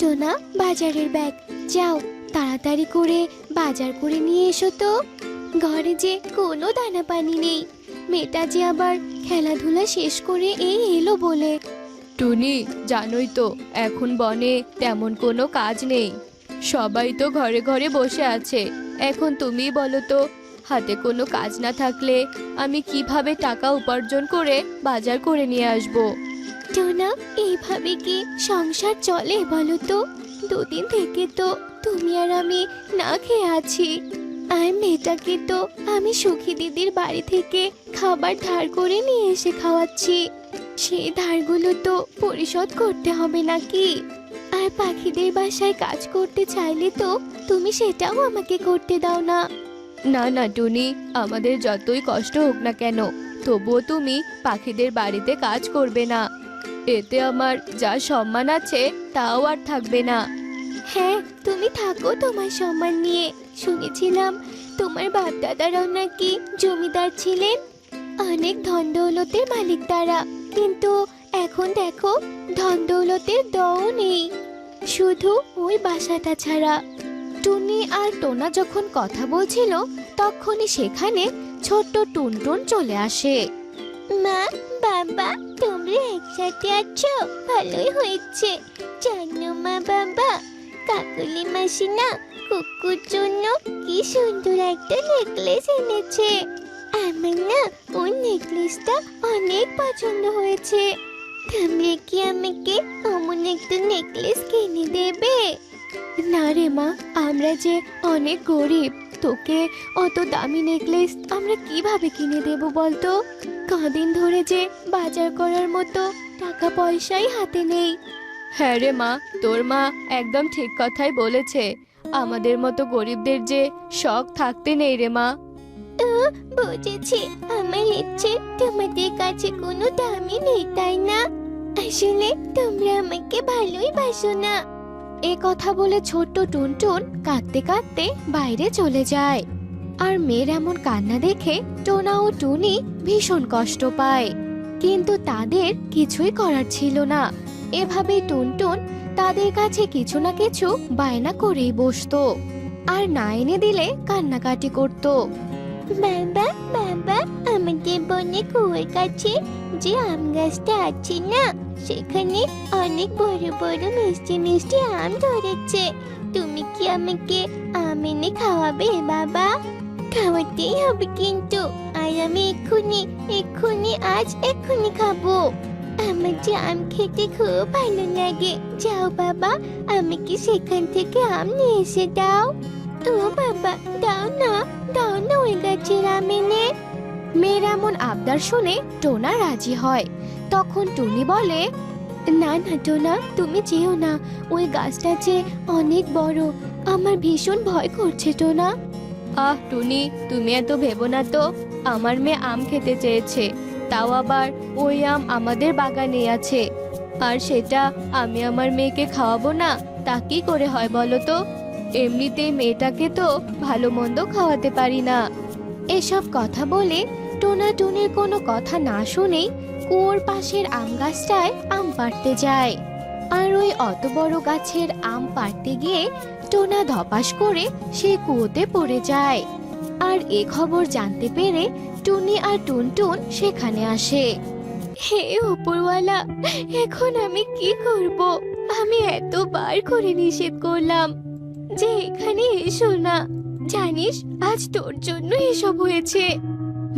টোনা বাজারের ব্যাগ। যাও তাড়াতাড়ি করে বাজার করে নিয়ে এসো তো। ঘরে যে কোনো দানা পানি নেই। মেয়েটা যে আবার খেলাধুলা শেষ করে এই এলো বলে। টুনি, জানোই তো এখন বনে তেমন কোনো কাজ নেই। সবাই তো ঘরে ঘরে বসে আছে। এখন তুমি বলো তো, হাতে কোনো কাজ না থাকলে আমি কিভাবে টাকা উপার্জন করে বাজার করে নিয়ে আসবো? টোনা, এইভাবে কি সংসার চলে বলো তো? দুদিন থেকে তো তুমি আর আমি না খেয়ে আছি। আর মেয়েটাকে তো আমি সুখী দিদির বাড়ি থেকে খাবার ধার করে নিয়ে এসে খাওয়াচ্ছি। সেই ধারগুলো তো পরিশোধ করতে হবে নাকি? আর পাখিদের বাসায় কাজ করতে চাইলে তো তুমি সেটাও আমাকে করতে দাও না। না না টুনি, আমাদের যতই কষ্ট হোক না কেন, তবুও তুমি পাখিদের বাড়িতে কাজ করবে না। এতে আমার যা সম্মান আছে তাও আর থাকবে না। হ্যাঁ, তুমি থাকো তোমার সম্মান নিয়ে। শুনেছিলাম তোমার বাপ দাদারাও নাকি জমিদার ছিলেন, অনেক ধন দৌলতের মালিক তারা। কিন্তু এখন দেখো, ধন দৌলতের দও নেই, শুধু ওই বাসাটা ছাড়া। টুনি আর টোনা যখন কথা বলছিল তখনই সেখানে ছোট্ট টুনটুন চলে আসে। মা, বাবা, তোমরা একসাথে আছো, ভালোই হয়েছে। জানো মা বাবা, কাকুলি মাসি না কুকুর জন্য কি সুন্দর একটা নেকলেস এনেছে। আমার না ওই নেকলেসটা অনেক পছন্দ হয়েছে। তোমরা কি আমাকে অমন একটা নেকলেস কিনে দেবে? না রে মা, আমরা যে অনেক গরিব, তোকে অত দামি নেকলেস আমরা কিভাবে কিনে দেব বলতো? কদিন ধরে যে বাজার করার মতো টাকা পয়সাই হাতে নেই। হ্যাঁ রে মা, তোর মা একদম ঠিক কথাই বলেছে। আমাদের মতো গরিবদের যে শখ থাকতে নেই রে মা। বুঝেছি, আমার ইচ্ছে তোমাদের কাছে কোনো দামই নেই, তাই না? আসলে তোমরা আমাকে ভালোই বাসো না। এ কথা বলে ছোট্ট টুনটুন কাঁদতে কাঁদতে বাইরে চলে যায়। আর মেয়ের এমন কান্না দেখে টোনা ও টুনি ভীষণ কষ্ট পায়। কিন্তু তাদের কিছুই করার ছিল না। এভাবে টুনটুন তাদের কাছে কিছু না কিছু বায়না করেই বসতো, আর না এনে দিলে কান্নাকাটি করত। বাবা, বাবা, আমাদের বনে কুয়োর কাছে যে আম গাছটা আছে না, সেখানে অনেক বড় বড় মিষ্টি মিষ্টি আম ধরেছে। তুমি কি আমাকে আম এনে খাওয়াবে বাবা? খাওয়াতেই হবে কিন্তু। আর আমি এক্ষুনি খাবো। আমার যে আম খেতে খুব ভালো লাগে। যাও বাবা, আমাকে সেখান থেকে আম নিয়ে এসে দাও। ও বাবা, দাও না, দাও না ওই গাছের আম এনে। মেয়ের এমন আবদার শুনে টোনা রাজি হয়। তখন টুনি বলে, না না টোনা, তুমি যেও না। ওই গাছটা যে অনেক বড়, আমার ভীষণ ভয় করছে টোনা। আহ টুনি, তুমি এত ভেবো না তো। আমার মেয়ে আম খেতে চেয়েছে, তাও আবার ওই আম আমাদের বাগানে আছে। আর সেটা আমি আমার মেয়েকে খাওয়াবো না, তা কি করে হয় বলো তো? এমনিতেই মেয়েটাকে তো ভালো মন্দ খাওয়াতে পারি না। এসব কথা বলে টোনা টুনির কোনো কথা না শুনেই কুয়োর পাশের আম গাছটায় আম পাড়তে যায়। আর ওই অত বড় গাছের আম পাড়তে গিয়ে টোনা ধপাস করে সে কুয়োতে পড়ে যায়। আর এ খবর জানতে পেরে টুনি আর টুনটুন সেখানে আসে। হে উপরওয়ালা, এখন আমি কি করব? আমি এতবার করে নিষেধ করলাম যে এখানে এসো না। জানিস, আজ তোর জন্য এসব হয়েছে।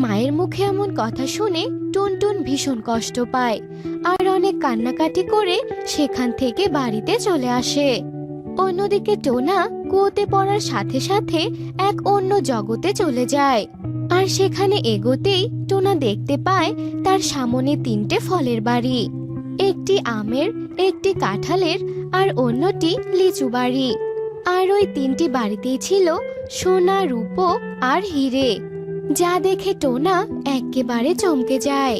মায়ের মুখে এমন কথা শুনে টুনটুন ভীষণ কষ্ট পায়, আর অনেক কান্নাকাটি করে সেখান থেকে বাড়িতে চলে আসে। অন্যদিকে টোনা কুয়োতে পড়ার সাথে সাথে এক অন্য জগতে চলে যায়। আর সেখানে এগোতেই টোনা দেখতে পায় তার সামনে তিনটে ফলের বাড়ি। একটি আমের, একটি কাঁঠালের, আর অন্যটি লিচু বাড়ি। আর ওই তিনটি বাড়িতেই ছিল সোনা, রূপো আর হিরে, যা দেখে টোনা একেবারে চমকে যায়।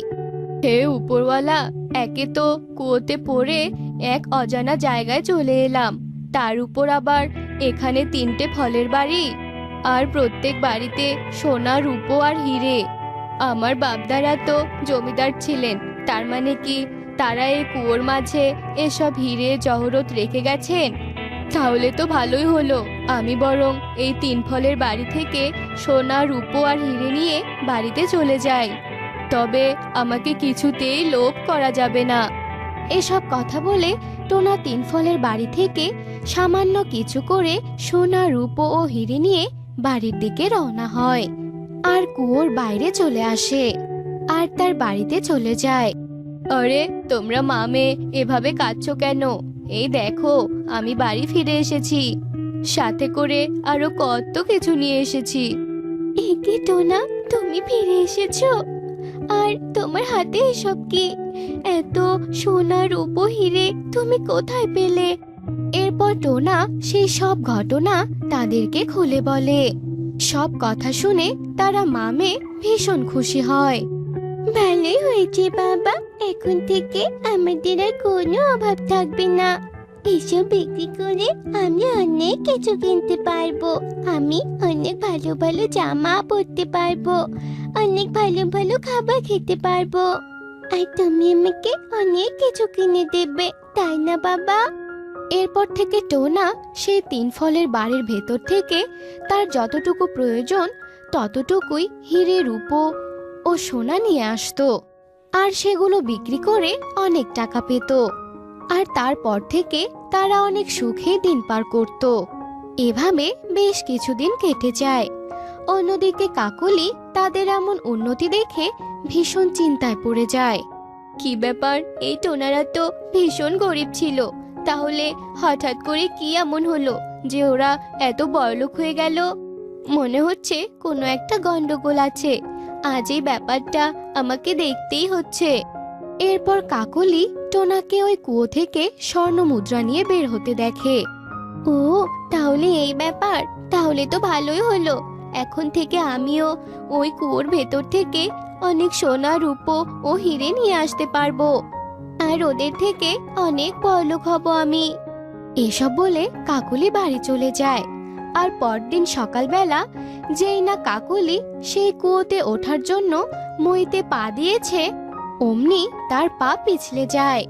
হে উপরওয়ালা, একে তো কুয়োতে পড়ে এক অজানা জায়গায় চলে এলাম, তার উপর আবার এখানে তিনটে ফলের বাড়ি, আর প্রত্যেক বাড়িতে সোনা, রূপো আর হিরে। আমার বাপদারা তো জমিদার ছিলেন, তার মানে কি তারা এই কুয়োর মাঝে এসব হিরে জহরত রেখে গেছেন। তাহলে তো ভালোই হলো, আমি বরং এই 3 ফলের বাড়ি থেকে সোনা রূপো আর হিরে নিয়ে বাড়িতে চলে যাই। তবে আমাকে কিছুতেই লোভ করা যাবে না। এসব কথা বলে টোনা 3 ফলের বাড়ি থেকে সামান্য কিছু করে সোনা রূপো ও হিরে নিয়ে বাড়ির দিকে রওনা হয় আর কুয়োর বাইরে চলে আসে আর তার বাড়িতে চলে যায়। আরে তোমরা মামে এভাবে কাঁদছো কেন? এই দেখো, আমি বাড়ি ফিরে এসেছি, সাথে করে আরো কত কিছু নিয়ে এসেছি। একে টোনা, তুমি ফিরে এসেছো? আর তোমার হাতে এসব কি? এত সোনা রূপো হিরে তুমি কোথায় পেলে? এরপর টোনা সেই সব ঘটনা তাদেরকে খুলে বলে। সব কথা শুনে তারা মামে ভীষণ খুশি হয়। ভালোই হয়েছে বাবা, এখন থেকে আমাদের আর কোনো অভাব থাকবে না। এসব বিক্রি করে আমি অনেক কিছু কিনতে পারবো। আমি অনেক ভালো ভালো জামা পরতে পারবো, অনেক ভালো ভালো খাবার খেতে পারবো। আর তুমি আমাকে অনেক কিছু কিনে দেবে, তাই না বাবা? এরপর থেকে টোনা সেই 3 ফলের বাড়ির ভেতর থেকে তার যতটুকু প্রয়োজন ততটুকুই হিরে রূপো ও সোনা নিয়ে আসতো আর সেগুলো বিক্রি করে অনেক টাকা পেত। আর তারপর থেকে তারা অনেক সুখে দিন পার করত। এভাবে বেশ কিছুদিন কেটে যায়। অন্যদিকে কাকলি তাদের এমন উন্নতি দেখে ভীষণ চিন্তায় পড়ে যায়। কি ব্যাপার, এই টোনারা তো ভীষণ গরিব ছিল, তাহলে হঠাৎ করে কি এমন হলো যে ওরা এত বড়লোক হয়ে গেল? মনে হচ্ছে কোনো একটা গন্ডগোল আছে, আজ এই ব্যাপারটা আমাকে দেখতেই হচ্ছে। এরপর কাকলি টোনাকে ওই কুয়ো থেকে স্বর্ণ মুদ্রা নিয়ে বের হতে দেখে। ও, তাহলে এই ব্যাপার, তাহলে তো ভালোই হলো। এখন থেকে আমিও ওই কুয়োর ভেতর থেকে অনেক সোনা রূপো ও হিরে নিয়ে আসতে পারবো আর ওদের থেকে অনেক বড়লোক হব আমি। এসব বলে কাকলি বাড়ি চলে যায়। আর পরদিন সকালবেলা যেই না কাকলি সেই কুয়োতে ওঠার জন্য মইতে পা দিয়েছে, অমনি তার পা পিছলে যায়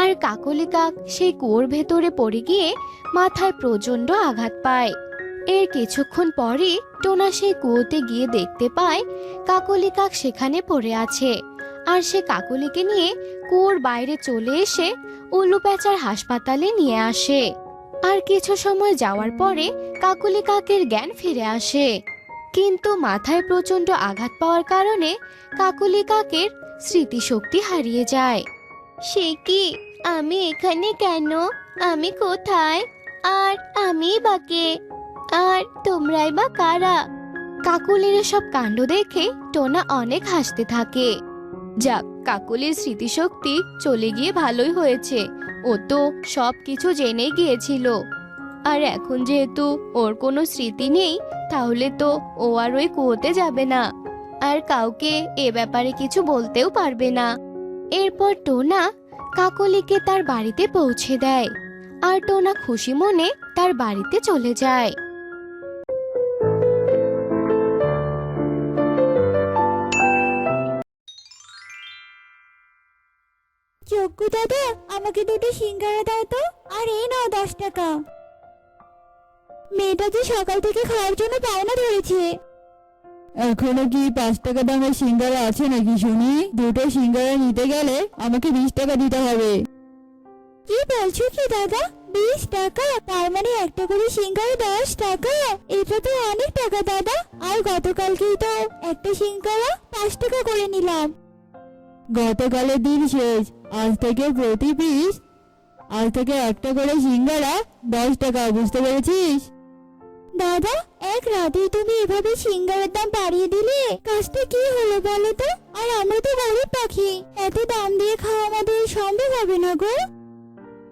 আর কাকলি কাক সেই কুয়োর ভেতরে পড়ে গিয়ে মাথায় প্রচণ্ড আঘাত পায়। এর কিছুক্ষণ পরই টোনা সেই কুয়োতে গিয়ে দেখতে পায় কাকলি কাক সেখানে পড়ে আছে। আর সে কাকলিকে নিয়ে কুয়োর বাইরে চলে এসে উল্লু প্যাঁচার হাসপাতালে নিয়ে আসে। আর কিছু সময় যাওয়ার পরে কাকলি কাকের জ্ঞান ফিরে আসে, কিন্তু মাথায় প্রচণ্ড আঘাত পাওয়ার কারণে কাকলি কাকের স্মৃতিশক্তি হারিয়ে যায়। সে কি, আমি এখানে কেন? আমি কোথায়? আর আমি বা কে? আর তোমরাই বা কারা? কাকলির সব কাণ্ড দেখে টোনা অনেক হাসতে থাকে। যাক, কাকলির স্মৃতিশক্তি চলে গিয়ে ভালোই হয়েছে, ও তো সব কিছু জেনে গিয়েছিল। আর এখন যেহেতু ওর কোনো স্মৃতি নেই, তাহলে তো ও আর ওই কুয়োতে যাবে না, আর কাউকে এ ব্যাপারে কিছু বলতেও পারবে না। এরপর টোনা কাকলিকে তার বাড়িতে পৌঁছে দেয় আর টোনা খুশি মনে তার বাড়িতে চলে যায়। যোগ্য দাদা, আমাকে দুটো সিঙ্গারা দাও তো। আর এই নাও 10 টাকা। মেয়েটা যে সকাল থেকে খাওয়ার জন্য বায়না ধরেছে। এখনো কি 5 টাকা দামের সিঙ্গারা আছে নাকি শুনি? দুটো সিঙ্গারা নিতে গেলে আমাকে 20 টাকা দিতে হবে। কি বলছো কি দাদা, 20 টাকা? তার মানে একটা করে সিঙ্গারা 10 টাকা? এটা তো অনেক টাকা দাদা। আর গতকালকেই তো একটা সিঙ্গারা 5 টাকা করে নিলাম। গতকালের দিন শেষ, আজ থেকে প্রতি পিস, আজ থেকে একটা করে সিঙ্গারা 10 টাকা, বুঝতে পেরেছিস? দাদা, এক রাতেই তুমি এভাবে সিঙ্গারার দাম বাড়িয়ে দিলে, কাজটা কি হলো বলো তো? আর আমরা তো গরিব পাখি, এত দাম দিয়ে খাওয়া আমাদের সম্ভব হবে না গো।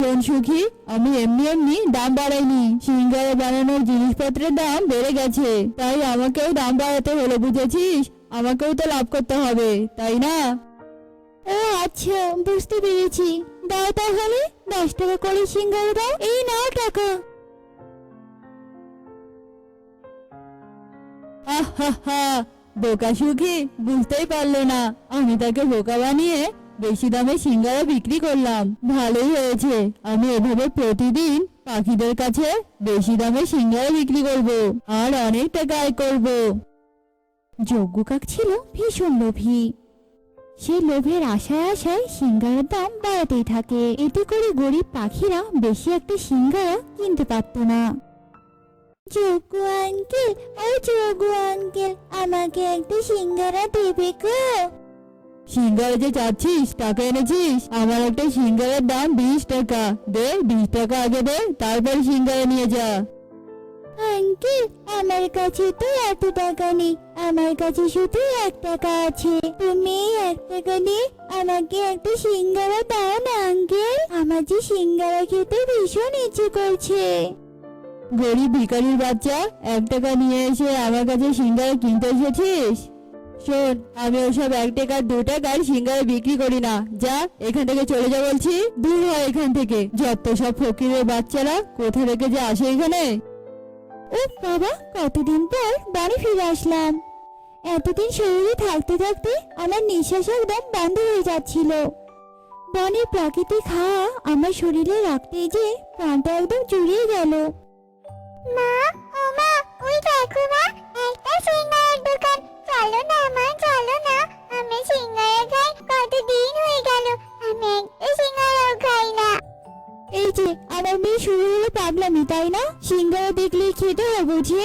শোন সুখী, আমি এমনি এমনি দাম বাড়াইনি। সিঙ্গারা বানানোর জিনিসপত্রের দাম বেড়ে গেছে, তাই আমাকেও দাম বাড়াতে হলো, বুঝেছিস? আমাকেও তো লাভ করতে হবে, তাই না? ও আচ্ছা, বুঝতে পেরেছি। দাও তাহলে 10 টাকা করে সিঙ্গারা দাও। এই নাও টাকা। আহা, বোকা সুখী বুঝতেই পারলো না আমি তাকে বোকা বানিয়ে বেশি দামে সিঙ্গারা বিক্রি করলাম। ভালোই হয়েছে, আমি এভাবে প্রতিদিন পাখিদের কাছে বেশি দামে সিঙ্গারা বিক্রি করব আর অনেক টাকা আয় করব। যজ্ঞ কাক ছিল ভীষণ লোভী। সে লোভের আশায় আশায় সিঙ্গারার দাম বাড়াতেই থাকে। এতে করে গরিব পাখিরা বেশি একটা সিঙ্গারা কিনতে পারত না। যজ্ঞ আঙ্কেল, ও যজ্ঞ আঙ্কেল, আমাকে একটা সিঙ্গারা দেবে গো? সিঙ্গারা যে চাচ্ছিস, টাকা এনেছিস? আমার একটা সিঙ্গারার দাম 20 টাকা। দে 20 টাকা আগে দে, তারপর সিঙ্গারা নিয়ে যা। আঙ্কেল, আমার কাছে তো এত টাকা নেই, আমার কাছে শুধু 1 টাকা আছে। তুমি 1 টাকা দিয়ে আমাকে একটা সিঙ্গারা দাও না আঙ্কেল, আমার যে সিঙ্গারা খেতে ভীষণ ইচ্ছে করছে। গরিব ভিখারির বাচ্চা, 1 টাকা নিয়ে এসে আমার কাছে সিঙ্গারা কিনতে এসেছিস? শোন, আমি ওসব 1 টাকা 2 টাকার সিঙ্গারা বিক্রি করি না। যা এখান থেকে চলে যা বলছি, দূর হয় এখান থেকে। যত সব ফকিরের বাচ্চারা কোথা থেকে যে আসে এখানে। ও বাবা, কতদিন পর বাড়ি ফিরে আসলাম। এতদিন শহরে থাকতে থাকতে আমার নিঃশ্বাস একদম বন্ধ হয়ে যাচ্ছিল। বনের প্রাকৃতিক হাওয়া আমার শরীরে রাখতে যে প্রাণটা একদম জুড়িয়ে গেল। মা, ও মা, ওই দেখো মা, একটা সিঙ্গারার দোকান। চলো না মা, চলো না, আমি সিঙ্গারা খাই, কতদিন হয়ে গেল আমি একটা সিঙ্গারাও খাই না। এই যে আমার মেয়ে শুরু হলো পাগলামি, তাই না? সিঙ্গারা দেখলেই খেতে হয় বুঝি?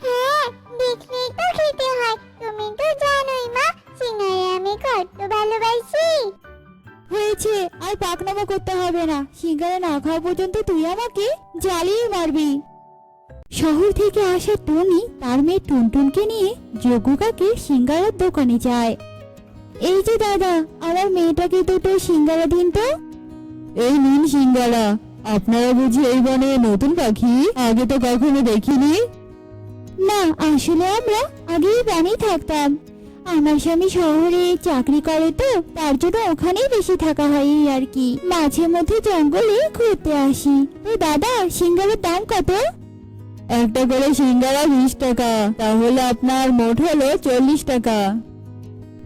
হ্যাঁ, দেখলেই তো খেতে হয়। তুমি তো জানোই মা, সিঙ্গারা আমি কত ভালোবাসি। হয়েছে, আর পাকনামো করতে হবে না। সিঙ্গারা না খাওয়া পর্যন্ত তুই আমাকে জ্বালিয়ে মারবি। শহর থেকে আসা টনি তার মেয়ে টুনটুনকে নিয়ে যজ্ঞ কাকের সিঙ্গারার দোকানে যায়। এই যে দাদা, আমার মেয়েটাকে দুটো সিঙ্গারা দিন তো। এই নিন সিঙ্গারা। আপনারা বুঝি এই বনে নতুন পাখি? আগে তো কখনো দেখিনি। না, আসলে আমরা আগেই বনেই থাকতাম। আমার স্বামী শহরে চাকরি করে, তো তার জন্য ওখানেই বেশি থাকা হয় এই আর কি। মাঝে মধ্যে জঙ্গলে ঘুরতে আসি। তো দাদা, সিঙ্গারার দাম কত? একটা করে সিঙ্গারা 20 টাকা, তাহলে আপনার মোট হলো 40 টাকা।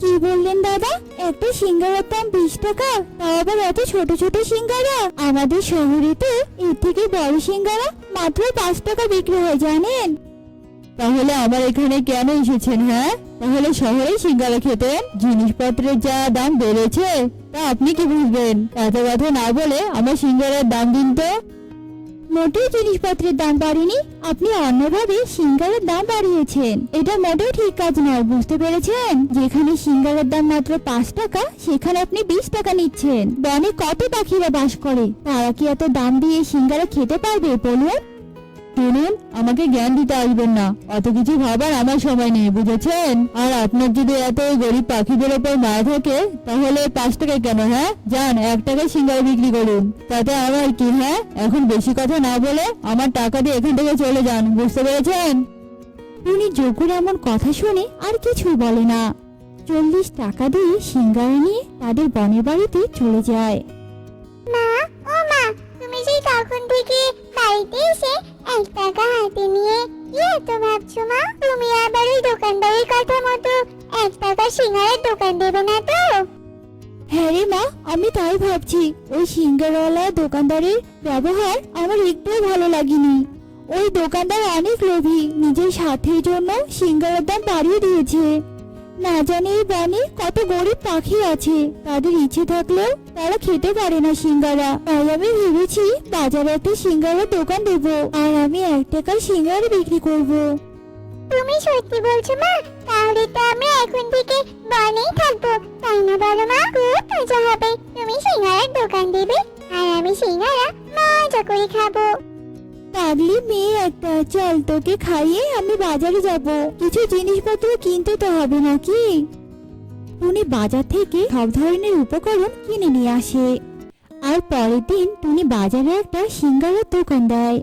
কি বললেন দাদা? একটা সিঙ্গারার দাম 20 টাকা, তাও আবার এত ছোট ছোট সিঙ্গারা? আমাদের শহরে তো এর থেকে বড় সিঙ্গারা মাত্র 5 টাকা বিক্রি হয়, জানেন? তাহলে আমার এখানে কেন এসেছেন? হ্যাঁ, তাহলে শহরে সিঙ্গারা খেতেন। জিনিসপত্রের যা দাম বেড়েছে তা আপনি কি বুঝবেন? এত কথা না বলে আমার সিঙ্গারার দাম দিন তো। মোটেও জিনিসপত্রের দাম বাড়েনি, আপনি অন্যভাবে সিঙ্গারার দাম বাড়িয়েছেন। এটা মোটেও ঠিক কাজ নয়, বুঝতে পেরেছেন? যেখানে সিঙ্গারার দাম মাত্র 5 টাকা, সেখানে আপনি 20 টাকা নিচ্ছেন। বনে কত পাখিরা বাস করে, তারা কি এত দাম দিয়ে সিঙ্গারা খেতে পারবে বলুন? শুনুন, আমাকে জ্ঞান দিতে আসবেন না। অত কিছু ভাবার আমার সময় নেই, বুঝেছেন? আর আপনার যদি এত গরিব পাখিদের ওপর মায়া থাকে, তাহলে 5 টাকা কেন? হ্যাঁ, যান 1 টাকায় সিঙ্গারা বিক্রি করুন, তাতে আমার কি? হ্যাঁ, এখন বেশি কথা না বলে আমার টাকা দিয়ে এখান থেকে চলে যান, বুঝতে পেরেছেন? উনি যজ্ঞর এমন কথা শুনে আর কিছুই বলে না। 40 টাকা দিয়ে সিঙ্গারা নিয়ে তাদের বনের বাড়িতে চলে যায়। মা, ও মা, তুমি সেই কখন থেকে বাড়িতে এসে 1 টাকা হাতে নিয়ে কি এত ভাবছো মা? তুমি আবার ওই দোকানদারের কথা মতো 1 টাকা সিঙ্গারার দোকান দেবে না তো? হ্যাঁ রে মা, আমি তাই ভাবছি। ওই সিঙ্গারাওয়ালা দোকানদারের ব্যবহার আমার একটুও ভালো লাগেনি। ওই দোকানদার অনেক লোভী, নিজের স্বার্থের জন্য সিঙ্গারার দাম বাড়িয়ে দিয়েছে। না জানি এই বনে কত গরিব পাখি আছে, তাদের ইচ্ছে থাকলেও তারা খেতে পারে না সিঙ্গারা। তাই আমি ভেবেছি বাজারে একটা সিঙ্গারার দোকান দেবো, আর আমি 1 টাকার সিঙ্গারা বিক্রি করব। তুমি সত্যি বলছো মা? তাহলে তো আমি এখন থেকে বনেই থাকবো, তাই না বলো মা? খুব মজা হবে, তুমি সিঙ্গারার দোকান দেবে আর আমি সিঙ্গারা মজা করে খাবো। পাগলি মেয়ে একটা, চল তোকে খাইয়ে আমি বাজারে যাব, কিছু জিনিসপত্র কিনতে তো হবে নাকি? টুনি বাজার থেকে সব ধরনের উপকরণ কিনে নিয়ে আসে। আর পরের দিন টুনি বাজারে একটা সিঙ্গারার দোকান দেয়।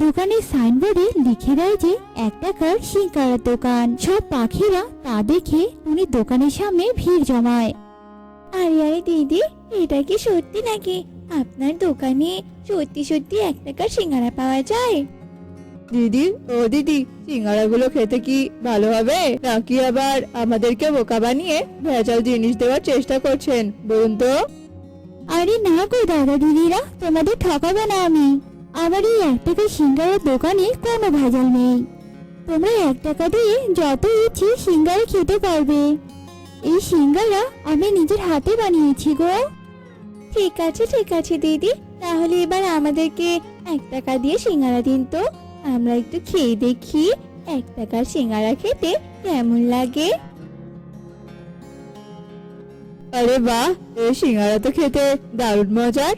দোকানের সাইনবোর্ডে লিখে দেয় যে 1 টাকার সিঙ্গারার দোকান। সব পাখিরা তা দেখে টুনি দোকানের সামনে ভিড় জমায়। আরে আরে দিদি, এটা কি সত্যি নাকি আপনার দোকানে সত্যি সত্যি 1 টাকার সিঙ্গারা পাওয়া যায়? দিদি, ও দিদি, সিঙ্গারাগুলো খেতে কি ভালো হবে, নাকি আবার আমাদেরকে বোকা বানিয়ে ভেজাল জিনিস দেওয়ার চেষ্টা করছেন, বলুন তো? আরে না গো দাদা দিদিরা, তোমাদের ঠকাবো না আমি। আমার এই 1 টাকার সিঙ্গারার দোকানে কোনো ভেজাল নেই। তোমরা 1 টাকা দিয়ে যত ইচ্ছে সিঙ্গারা খেতে পারবে। এই সিঙ্গারা আমি নিজের হাতে বানিয়েছি গো। ঠিক আছে দিদি, তাহলে এবার আমাদেরকে 1 টাকা দিয়ে সিঙ্গারা দিন তো, আমরা একটু খেয়ে দেখি 1 টাকার সিঙ্গারা খেতে কেমন লাগে। আরে বাহ, এই সিঙ্গারা তো খেতে দারুণ মজার।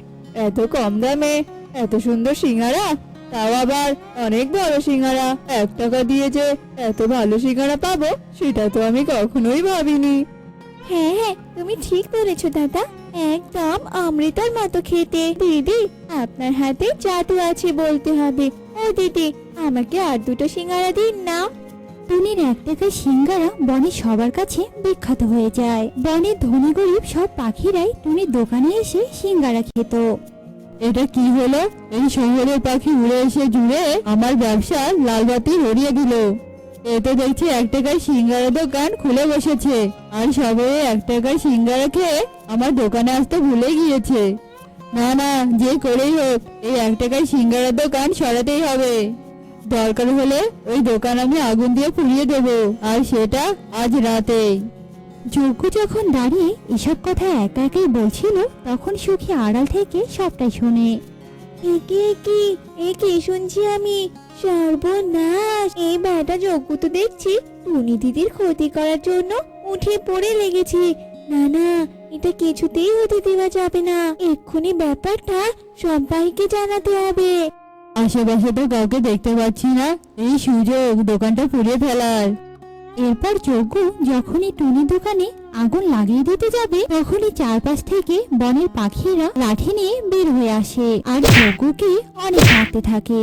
এত কম দামে এত সুন্দর সিঙ্গারা, তাও আবার অনেক বড় সিঙ্গারা। 1 টাকা দিয়ে যে এত ভালো সিঙ্গারা পাবো সেটা তো আমি কখনোই ভাবিনি। হ্যাঁ, তুমি ঠিক বলেছো দাদা, একদম অমৃতর মতো খেতে। দিদি, আপনার হাতে জাদু আছে বলতে হবে। ও দিদি, আমাকে আর 2টো সিঙ্গারা দিন না। টুনির 1 টাকার সিঙ্গারা বনের সবার কাছে বিখ্যাত হয়ে যায়। বনের ধনী গরিব সব পাখিরাই টুনির দোকানে এসে সিঙ্গারা খেত। এটা কি হলো? এই শহরের পাখি উড়ে এসে জুড়ে আমার ব্যবসা লাল বাতি ধরিয়ে দিল। এ তো দেখছি 1 টাকার সিঙ্গারা দোকান খুলে বসেছে, আর সবাই 1 টাকার সিঙ্গারা খেয়ে আমার দোকানে আসতে ভুলে গিয়েছে। না না, যে করেই হোক এই 1 টাকার সিঙ্গারা দোকান সরাতেই হবে। দরকার হলে ওই দোকান আমি আগুন দিয়ে পুড়িয়ে দেবো, আর সেটা আজ রাতেই। যজ্ঞ যখন দাঁড়িয়ে এসব কথা একা একাই বলছিল, তখন সুখী আড়াল থেকে সবটাই শোনে। একে শুনছি আমি, সর্বনাশ! এই বেটা যজ্ঞ তো দেখছি টুনি দিদির ক্ষতি করার জন্য উঠে পড়ে লেগেছে। না না, এটা কিছুতেই হতে দেওয়া যাবে না। এক্ষুনি ব্যাপারটা সবাইকে জানাতে হবে। আশেপাশে তো কাউকে দেখতে পাচ্ছি না, এই সুযোগ দোকানটা পুড়িয়ে ফেলার। এরপর যজ্ঞ যখনই টুনি দোকানে আগুন লাগিয়ে দিতে যাবে, তখনই চারপাশ থেকে বনের পাখিরা লাঠি নিয়ে বের হয়ে আসে আর যজ্ঞকে অনেক মারতে থাকে।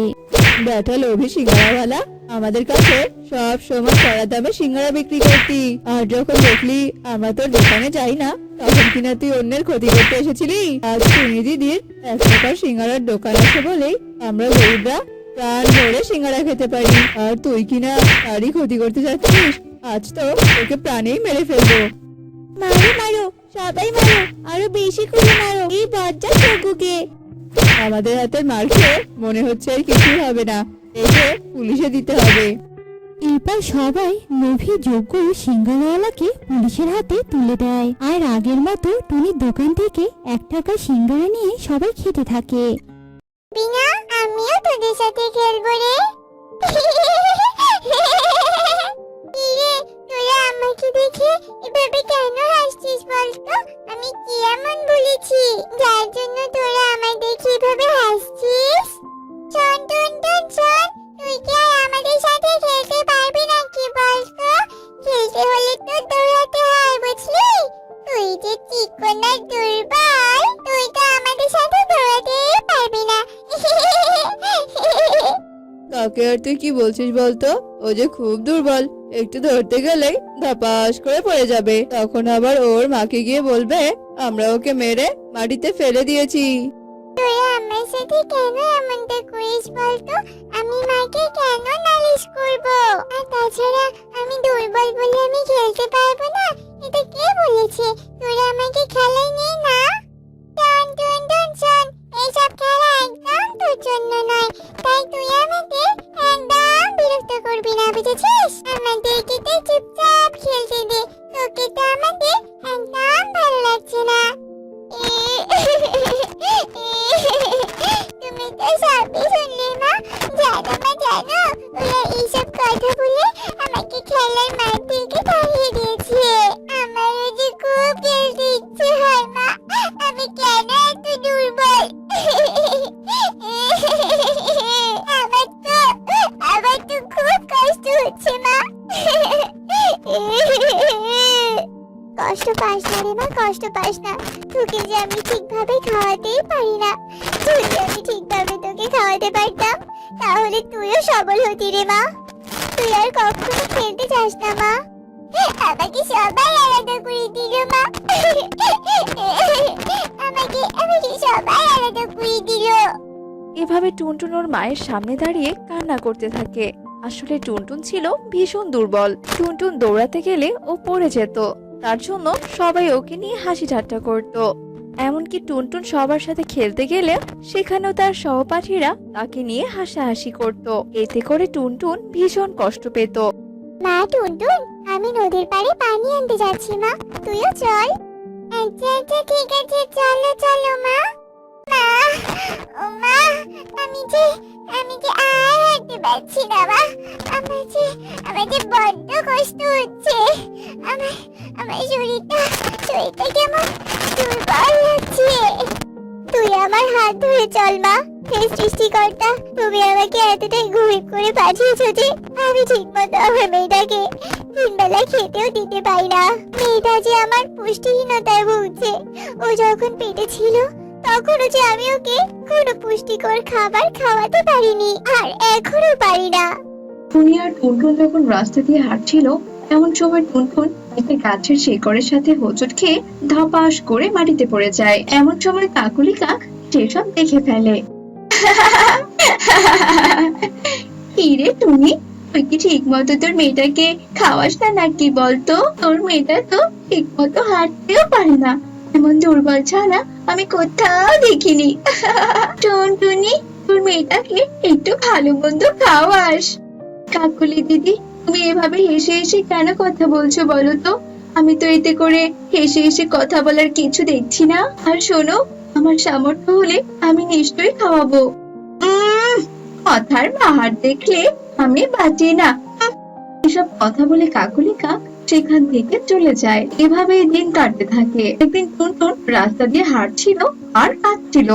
ব্যাটা লোভী সিঙ্গারাওয়ালা, আমাদের কাছে সব সময় কড়া দামে সিঙ্গারা বিক্রি করতি, আর যখন দেখলি আমরা তোর দোকানে যাই না, তখন কিনা তুই অন্যের ক্ষতি করতে এসেছিলি। আজ টুনি দিদির 1 টাকার সিঙ্গারার দোকান আছে বলেই আমরা গরিবরা প্রাণ ভরে সিঙ্গারা খেতে পারি, আর তুই কিনা তারই ক্ষতি করতে যাচ্ছিস। আজ তো তোকে প্রাণেই মেরে ফেলবো। মারো মারো, সবাই মারো, আরো বেশি করে মারো এই বজ্জাত যজ্ঞকে। আমাদের হাতের মার খেয়ে মনে হচ্ছে আর কিছুই হবে না, একে পুলিশে দিতে হবে। এরপর সবাই লোভী যজ্ঞ সিঙ্গারাওয়ালাকে পুলিশের হাতে তুলে দেয়, আর আগের মতো টুনির দোকান থেকে 1 টাকা সিঙ্গারা নিয়ে সবাই খেতে থাকে। বিনা, আমিও তোদের সাথে খেলবো রে। কিরে, তোরা আমাকে দেখে এভাবে কেন হাসছিস বলতো? আমি কি এমন বলেছি যার জন্য তোরা আমায় দেখে এভাবে হাসছিস? শোন টুন টুন শোন, তুই কি আর আমাদের সাথে খেলতে পারবি নাকি বলতো? খেলতে হলে তো দৌড়াতে হয়, বুঝলি? তুই যে চিকন আর দুর্বল, তুই তো আমাদের সাথে দৌড়াতেই পারবি না। কাকে আর তুই কি বলছিস বলতো? ও যে খুব দুর্বল, একটু ধরতে গেলেই ধপাস করে পড়ে যাবে, তখন আবার ওর মাকে গিয়ে বলবে আমরা ওকে মেরে মাটিতে ফেলে দিয়েছি। তুই আমার সাথে কেন এমনটা করিস বলতো? আমি মাকে কেন নালিশ করব? আর তাছাড়া আমি দুর্বল বলে আমি খেলতে পারবো না, এটা কে বলেছে? তোরা আমাকে খেলায় নিয়ে না। টন টন টন শোন, এইসব খেলা একদম তোর জন্য নয়, তাই তুই আমাকে একদম বিরক্ত করবি না, বুঝেছিস? আমাদেরকে তো চুপচাপ খেলতে দে, তোকে তো আমাদের একদম ভালো লাগছে না। তুমি তো সবই শুনলে না। জানো মা, জানো ওরা এইসব কথা বলে আমাকে খেলার মাঠ থেকে তাড়িয়ে দিয়েছে। আমারও যে খুব খেলতে ইচ্ছে হয় মা, আমি কেন এত দুর্বল? আমার তো খুব কষ্ট হচ্ছে মা। কষ্ট পাস না রে মা, কষ্ট পাস না। তোকে যে আমি ঠিকভাবে খাওয়াতেই পারি না। যদি আমি ঠিকভাবে তোকে খাওয়াতে পারতাম, তাহলে তুইও সবল হতি রে মা। তুই আর কখনো খেলতে চাস না মা। আমাকে সবাই আলাদা করে দিল মা। আমাকে সবাই আলাদা করে দিল। এভাবে টুনটুন ওর মায়ের সামনে দাঁড়িয়ে কান্না করতে থাকে। আসলে টুনটুন ছিল ভীষণ দুর্বল। টুনটুন দৌড়াতে গেলে ও পড়ে যেত, তার জন্য সবাই ওকে নিয়ে হাসি ঠাট্টা করত। এমনকি টুনটুন সবার সাথে খেলতে গেলে সেখানেও তার সহপাঠীরা তাকে নিয়ে হাসাহাসি করত। এতে করে টুনটুন ভীষণ কষ্ট পেত। মা টুনটুন, আমি নদীর পাড়ে পানি আনতে যাচ্ছি মা, তুইও চল। আচ্ছা আচ্ছা ঠিক আছে, চলো চলো মা। মা, ও মা, আমি যে আর হাঁটতে পারছি না মা। আমার যে বড্ড কষ্ট হচ্ছে। আমার শরীরটা কেমন দুর্বল লাগছে। তুই আমার হাত ধরে চল মা। হে সৃষ্টিকর্তা, তুমি আমাকে এতটাই গরিব করে পাঠিয়েছো যে আমি ঠিক মতো আমার মেয়েটাকে তিনবেলা খেতেও দিতে পারি না। মেয়েটা যে আমার পুষ্টিহীনতায় ভুগছে। ও যখন পেটে ছিল তখনও যে আমি ওকে কোনো পুষ্টিকর খাবার খাওয়াতে পারিনি, আর এখনো পারি না। টুনি আর টুনটুন যখন রাস্তা দিয়ে হাঁটছিল, এমন সময় টুনটুন একটা গাছের শিকড়ের সাথে হোঁচট খেয়ে ধপাস করে মাটিতে পড়ে যায়। এমন সময় কাকুলি কাক সেসব দেখে ফেলে। কি রে টুনি, তুই কি ঠিক মতো তোর মেয়েটাকে খাওয়াস না নাকি বলতো? তোর মেয়েটা তো ঠিক মতো হাঁটতেও পারে না। এমন দুর্বল ছানা আমি কোথাও দেখিনি। টুনটুনি, তোর মেয়েটাকে একটু ভালো মন্দ খাওয়াস। কাকুলি দিদি, তুমি এভাবে হেসে হেসে কেন কথা বলছো বলো তো? আমি তো এতে করে হেসে হেসে কথা বলার কিছু দেখছি না। আর শোনো, আমার সামর্থ্য হলে আমি নিশ্চয়ই খাওয়াবো। কথার বাহার দেখলে আমি বাঁচি না। এসব কথা বলে কাকুলি কাক সেখান থেকে চলে যায়। এভাবে দিন কাটতে থাকে। একদিন টুনটুন রাস্তা দিয়ে হাঁটছিল আর কাঁদছিল।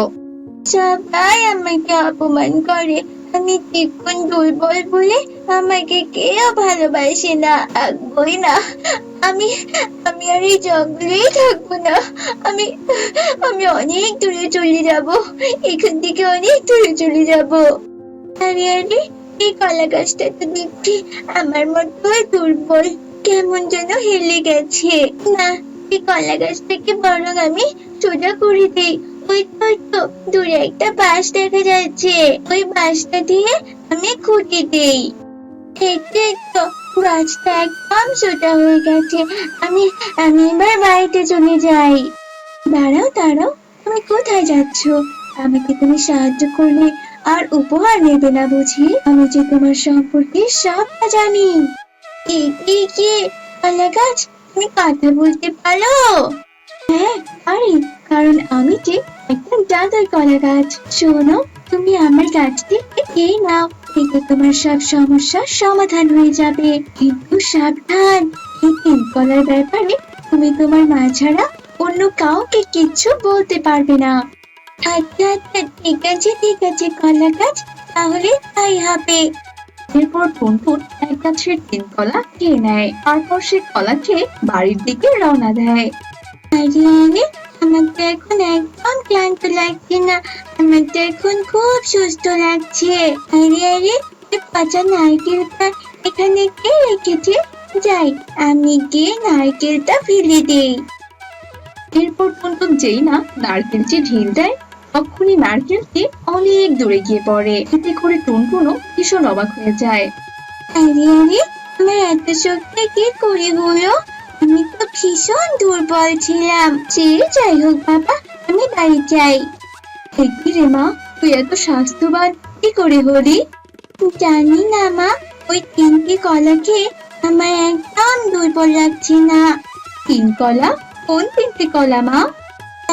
সবাই আমাকে অপমান করে, আমি চিকন দুর্বল বলে আমাকে কেউ ভালোবাসে না, থাকবোই না। আমি আর এই জঙ্গলেই থাকবো না। আমি অনেক দূরে চলে যাব, এখান থেকে অনেক দূরে চলে যাব। আরে আরে, এই কলা গাছটা তো দেখছি আমার মতোই দুর্বল, কেমন যেন হেলে গেছে। না, এই কলা গাছটাকে বরং আমি সোজা করে দিই। ওই তো দূরে একটা বাঁশ দেখা যাচ্ছে, ওই বাঁশটা দিয়ে আমি খুঁটি দেই। তো গাছটা একদম সোজা হয়ে গেছে। আমি এবার বাড়িতে চলে যাই। দাঁড়াও, তুমি কোথায় যাচ্ছ? আমাকে তুমি সাহায্য করলে আর উপহার নেবে না বুঝি? আমি যে তোমার সম্পর্কে সবটা জানি। কি কলা গাছ, তুমি কথা বলতে পারো? হ্যাঁ পারি, কারণ আমি যে একটা জাদুর কলা গাছ। শোনো, তুমি আমার গাছটি খেয়ে নাও, এতে তোমার সব সমস্যার সমাধান হয়ে যাবে। কিন্তু সাবধান, এই তিন কলার ব্যাপারে তুমি তোমার মা ছাড়া অন্য কাউকে কিচ্ছু বলতে পারবে না। আচ্ছা ঠিক আছে কলা গাছ, তাহলে তাই হবে। এরপর টুনটুন এক গাছের তিন কলা খেয়ে নেয়। তারপর সে কলা খেয়ে বাড়ির দিকে রওনা দেয়। আরে, আমার তো এখন একদম ক্লান্ত লাগছে না, আমার তো এখন খুব সুস্থ লাগছে। আরে, পচা নারকেলটা এখানে কে রেখেছে? যাই, আমি গিয়ে নারকেলটা ফেলে দেই। এরপর টুনটুন যেই না নারকেলটি ঢিল দেয়, তখনই নারকেলটি অনেক দূরে গিয়ে পড়ে। এতে করে টুনটুনও ভীষণ অবাক হয়ে যায়। আরে, আমার এত শক্তি কি করে হলো? আমি তো ভীষণ দুর্বল ছিলাম। যাই হোক বাবা, আমি বাড়ি যাই। কি রে মা, তুই এত স্বাস্থ্যবান কি করে হলি? জানি না মা, ওই তিনটি কলা খেয়ে আমার একদম দুর্বল লাগছে না। তিন কলা? কোন তিনটি কলা মা?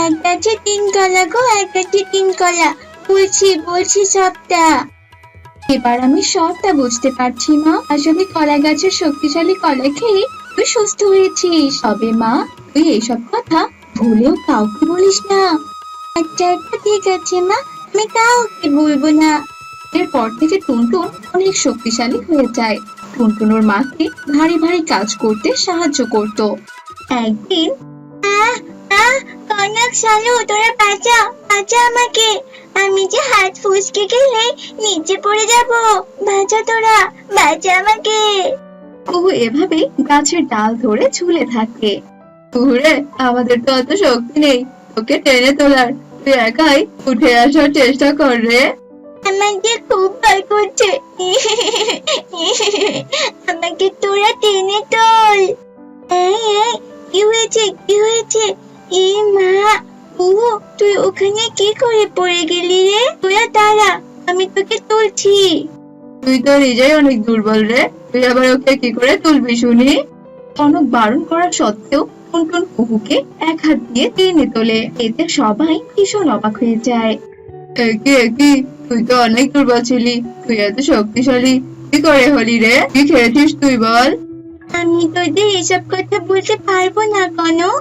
এক গাছে তিন কলা গো, এক গাছে তিন কলা। বলছি সবটা। এবার আমি সবটা বুঝতে পারছি মা। আসলে কলা গাছের শক্তিশালী কলা খেয়ে তুই সুস্থ হয়েছিস। তবে মা, তুই এইসব কথা ভুলেও কাউকে বলিস না। আচ্ছা ঠিক আছে মা, আমি কাউকে বলবো না। এরপর থেকে টুনটুন অনেক শক্তিশালী হয়ে যায়। টুনটুন ওর মাকে ভারী ভারী কাজ করতে সাহায্য করত। একদিন, কনক শালু, তোরা বাঁচা আমাকে, আমি যে হাত ফুসকে গেলে নিচে পড়ে যাব। তোরা বাঁচা আমাকে। কুহু এভাবে গাছের ডাল ধরে ঝুলে থাকে। কুহুরে, আমাদের তো অত শক্তি নেই তোকে টেনে তোলার, তুই একাই উঠে আসার চেষ্টা কর রে। আমাকে খুব ভয় করছে। আমাকে তোরা টেনে তোল। এই এই, কি হয়েছে কি হয়েছে? এ মা, ও তুই ওখানে কি করে পড়ে গেলি রে? তোরা দাঁড়া, আমি তোকে তুলছি। তুই তো নিজেই অনেক দুর্বল রে, তুই আবার ওকে কি করে তুলবি শুনি? কনক বারণ করা সত্ত্বেও টুনটুন কুকুকে এক হাত দিয়ে টেনে তোলে। এতে সবাই ভীষণ অবাক হয়ে যায়। একই একই, তুই তো অনেক দুর্বল ছিলি, তুই এত শক্তিশালী কি করে হলি রে? কি খেয়েছিস তুই বল? আমি তোদের এসব কথা বলতে পারবো না কনক।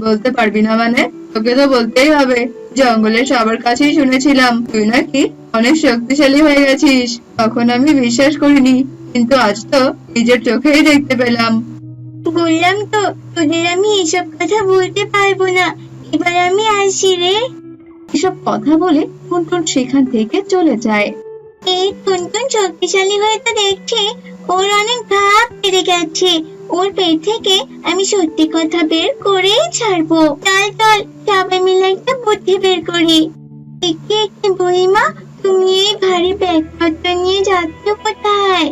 বলতে পারবি না মানে? তোকে তো বলতেই হবে। জঙ্গলের সবার কাছেই শুনেছিলাম তুই নাকি অনেক শক্তিশালী হয়ে গেছিস। তখন আমি বিশ্বাস করিনি, কিন্তু আজ তো নিজের চোখেই দেখতে পেলাম। বললাম তো তোদের আমি এসব কথা বলতে পারবো না। এবার আমি আসি রে। এসব কথা বলে টুনটুন সেখান থেকে চলে যায়। এই টুনটুন শক্তিশালী হয়ে তো দেখছি ওর অনেক ভাব বেড়ে গেছে। ওর পেট থেকে আমি সত্যি কথা বের করেই ছাড়বো। চল চল, সবাই মিলে একটা বুদ্ধি বের করি। একে একে বুড়িমা, তুমি এই ভারী ব্যাগপত্র নিয়ে যাচ্ছ কোথায়?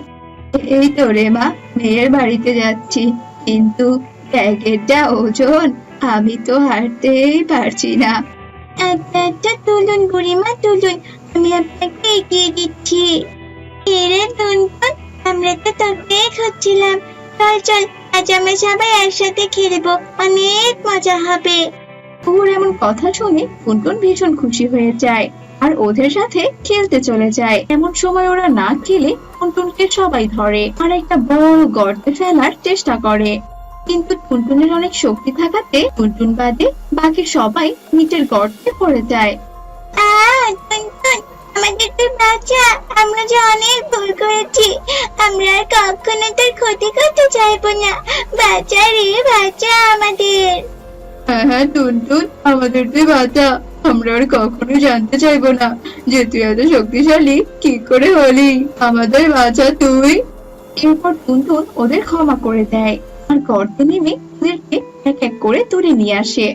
এই তো রে মা, মেয়ের বাড়িতে যাচ্ছি, কিন্তু ব্যাগের যা ওজন, আমি তো হাঁটতেই পারছি না। আচ্ছা আচ্ছা, তুলুন বুড়িমা তুলুন, আমি আপনাকে এগিয়ে দিচ্ছি। এরে টুনটুন, আমরা তো তোকে খুঁজছিলাম। চল চল, আজ আমরা সবাই একসাথে খেলবো, অনেক মজা হবে। ওর এমন কথা শুনে টুনটুন ভীষণ খুশি হয়ে যায় আর ওদের সাথে খেলতে চলে যায়। এমন সময় ওরা না খেলে টুনটুনকে সবাই ধরে আর একটা বড় গর্তে ফেলার চেষ্টা করে, কিন্তু টুনটুনের অনেক শক্তি থাকাতে টুনটুন বাদে বাকি সবাই নিচের গর্তে পড়ে যায়। টুনটুন, আমাদের তুই বাঁচা, আমরা যে অনেক ভুল করেছি। আমরা আর কখনো তোর ক্ষতি করতে চাইবো না। বাঁচা রে, বাঁচা আমাদের। হ্যাঁ হ্যাঁ টুনটুন, আমাদের তুই বাঁচা, আমরা আর কখনো জানতে চাইবো না যে তুই এত শক্তিশালী কি করে হলি। আমাদের বাঁচা তুই। এরপর টুনটুন ওদের ক্ষমা করে দেয় আর গর্তে নেমে ওদেরকে এক এক করে তুলে নিয়ে আসে।